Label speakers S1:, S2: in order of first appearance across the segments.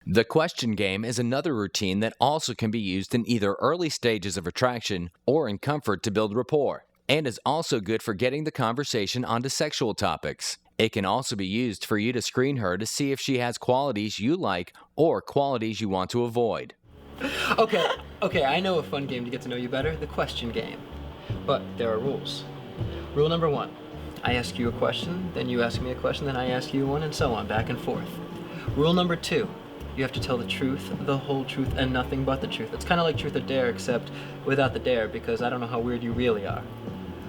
S1: The question game is another routine that also can be used in either early stages of attraction or in comfort to build rapport, and is also good for getting the conversation onto sexual topics. It can also be used for you to screen her to see if she has qualities you like or qualities you want to avoid.
S2: Okay, I know a fun game to get to know you better, the question game. But there are rules. Rule number 1, I ask you a question, then you ask me a question, then I ask you one, and so on, back and forth. Rule number 2, you have to tell the truth, the whole truth, and nothing but the truth. It's kind of like truth or dare, except without the dare, because I don't know how weird you really are.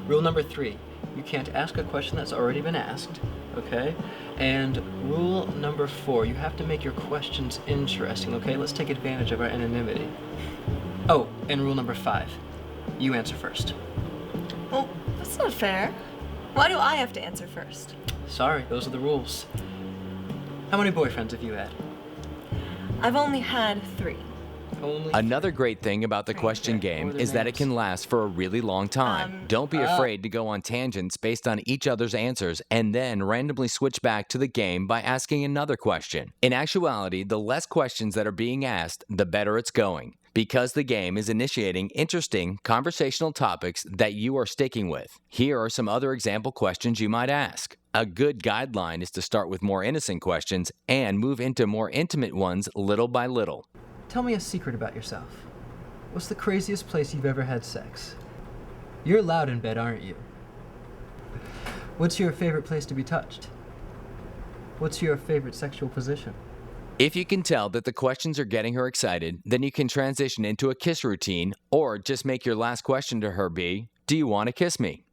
S2: Rule number 3, you can't ask a question that's already been asked, okay? And rule number 4, you have to make your questions interesting, okay? Let's take advantage of our anonymity. Oh, and rule number 5, you answer first.
S3: Well, that's not fair. Why do I have to answer first?
S2: Sorry, those are the rules. How many boyfriends have you had?
S3: I've only had 3.
S1: Another great thing about the question game is that it can last for a really long time. Don't be afraid to go on tangents based on each other's answers and then randomly switch back to the game by asking another question. In actuality, the less questions that are being asked, the better it's going, because the game is initiating interesting conversational topics that you are sticking with. Here are some other example questions you might ask. A good guideline is to start with more innocent questions and move into more intimate ones little by little.
S2: Tell me a secret about yourself. What's the craziest place you've ever had sex? You're loud in bed, aren't you? What's your favorite place to be touched? What's your favorite sexual position?
S1: If you can tell that the questions are getting her excited, then you can transition into a kiss routine or just make your last question to her be, "Do you want to kiss me?"